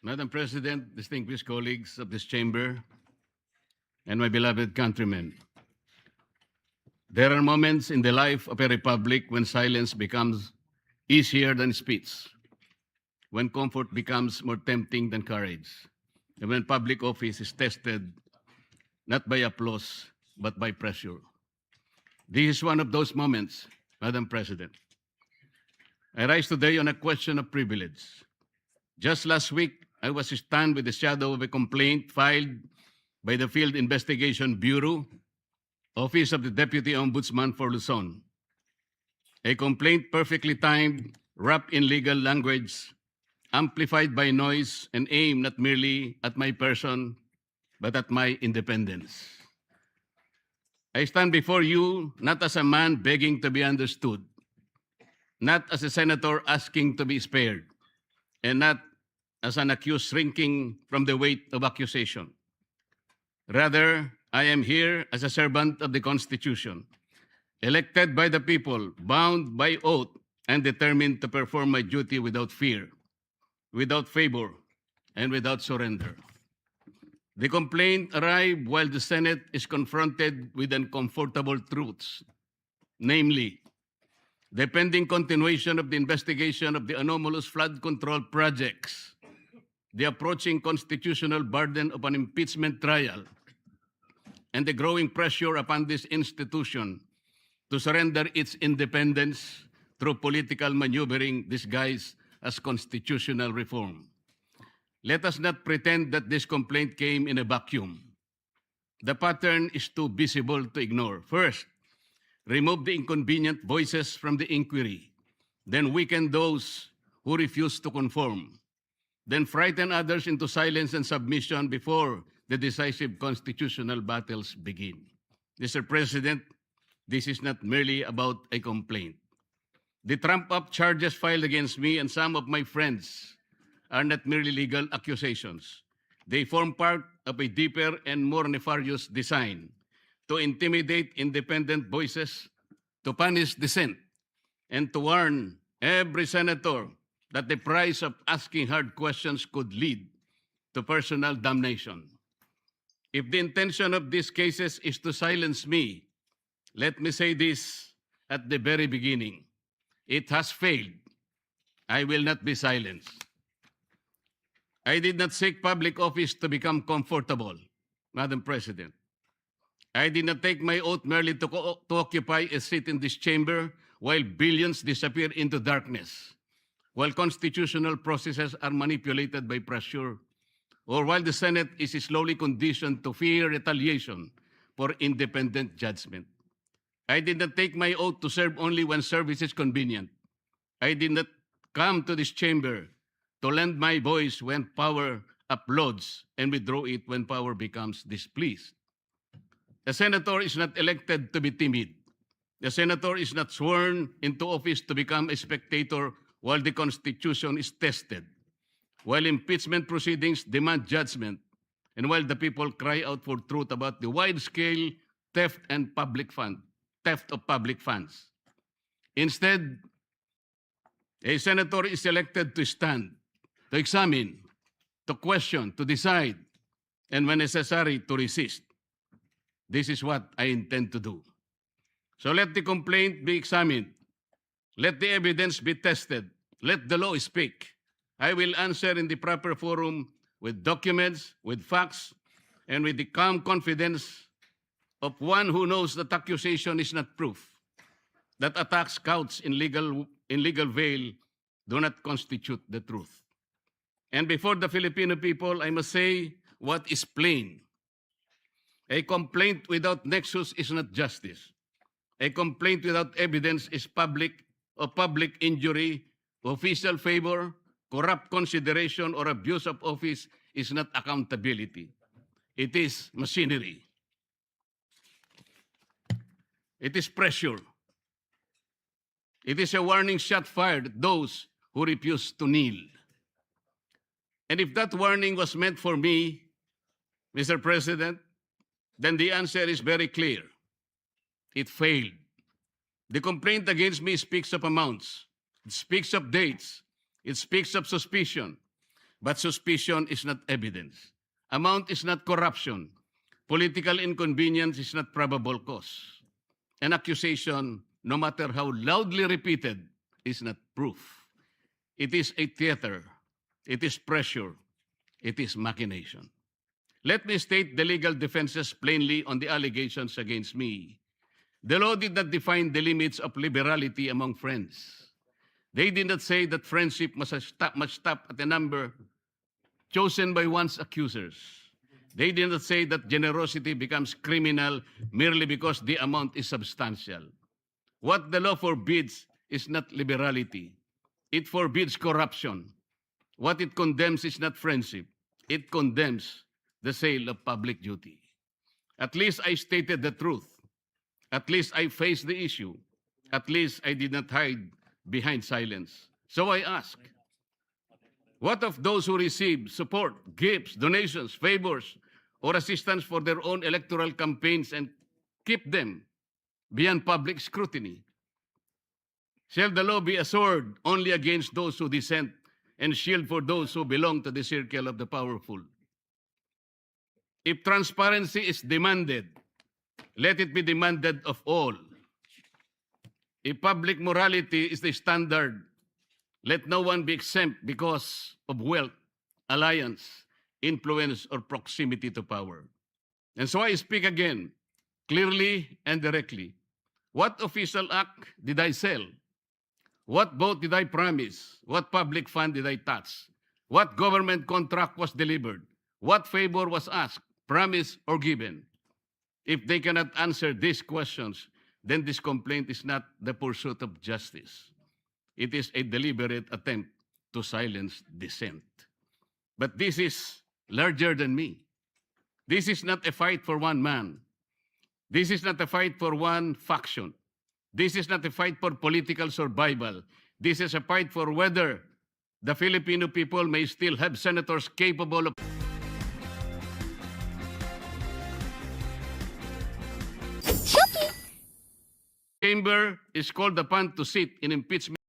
Madam President, distinguished colleagues of this chamber, and my beloved countrymen, there are moments in the life of a republic when silence becomes easier than speech, when comfort becomes more tempting than courage, and when public office is tested not by applause but by pressure. This is one of those moments, Madam President. I rise today on a question of privilege. Just last week, I was stunned with the shadow of a complaint filed by the Field Investigation Bureau, Office of the Deputy Ombudsman for Luzon. A complaint perfectly timed, wrapped in legal language, amplified by noise, and aimed not merely at my person, but at my independence. I stand before you not as a man begging to be understood, not as a senator asking to be spared, and not as an accused shrinking from the weight of accusation. Rather, I am here as a servant of the Constitution, elected by the people, bound by oath, and determined to perform my duty without fear, without favor, and without surrender. The complaint arrived while the Senate is confronted with uncomfortable truths, namely, the pending continuation of the investigation of the anomalous flood control projects, the approaching constitutional burden of an impeachment trial, and the growing pressure upon this institution to surrender its independence through political maneuvering disguised as constitutional reform. Let us not pretend that this complaint came in a vacuum. The pattern is too visible to ignore. First, remove the inconvenient voices from the inquiry, then weaken those who refuse to conform, then frighten others into silence and submission before the decisive constitutional battles begin. Mr. President, this is not merely about a complaint. The trump-up charges filed against me and some of my friends are not merely legal accusations. They form part of a deeper and more nefarious design to intimidate independent voices, to punish dissent, and to warn every senator that the price of asking hard questions could lead to personal damnation. If the intention of these cases is to silence me, let me say this at the very beginning. It has failed. I will not be silenced. I did not seek public office to become comfortable, Madam President. I did not take my oath merely to occupy a seat in this chamber while billions disappear into darkness, while constitutional processes are manipulated by pressure, or while the Senate is slowly conditioned to fear retaliation for independent judgment. I did not take my oath to serve only when service is convenient. I did not come to this chamber to lend my voice when power applauds and withdraw it when power becomes displeased. A senator is not elected to be timid. The senator is not sworn into office to become a spectator while the Constitution is tested, while impeachment proceedings demand judgment, and while the people cry out for truth about the wide-scale theft of public funds. Instead, a senator is elected to stand, to examine, to question, to decide, and when necessary, to resist. This is what I intend to do. So let the complaint be examined. Let the evidence be tested. Let the law speak. I will answer in the proper forum with documents, with facts, and with the calm confidence of one who knows that accusation is not proof, that attacks couched in legal veil do not constitute the truth. And before the Filipino people, I must say what is plain. A complaint without nexus is not justice. A complaint without evidence is public injury, official favor, corrupt consideration, or abuse of office is not accountability. It is machinery. It is pressure. It is a warning shot fired at those who refuse to kneel. And if that warning was meant for me, Mr. President, then the answer is very clear. It failed. The complaint against me speaks of amounts. It speaks of dates. It speaks of suspicion. But suspicion is not evidence. Amount is not corruption. Political inconvenience is not probable cause. An accusation, no matter how loudly repeated, is not proof. It is a theater. It is pressure. It is machination. Let me state the legal defenses plainly on the allegations against me. The law did not define the limits of liberality among friends. They did not say that friendship must stop at a number chosen by one's accusers. They did not say that generosity becomes criminal merely because the amount is substantial. What the law forbids is not liberality. It forbids corruption. What it condemns is not friendship. It condemns the sale of public duty. At least I stated the truth. At least I faced the issue. At least I did not hide behind silence. So I ask, what of those who receive support, gifts, donations, favors, or assistance for their own electoral campaigns and keep them beyond public scrutiny? Shall the law be a sword only against those who dissent and shield for those who belong to the circle of the powerful? If transparency is demanded, let it be demanded of all. If public morality is the standard, let no one be exempt because of wealth, alliance, influence, or proximity to power. And so I speak again, clearly and directly. What official act did I sell? What vote did I promise? What public fund did I touch? What government contract was delivered? What favor was asked, promised, or given? If they cannot answer these questions, then this complaint is not the pursuit of justice. It is a deliberate attempt to silence dissent. But this is larger than me. This is not a fight for one man. This is not a fight for one faction. This is not a fight for political survival. This is a fight for whether the Filipino people may still have senators capable of chamber is called upon to sit in impeachment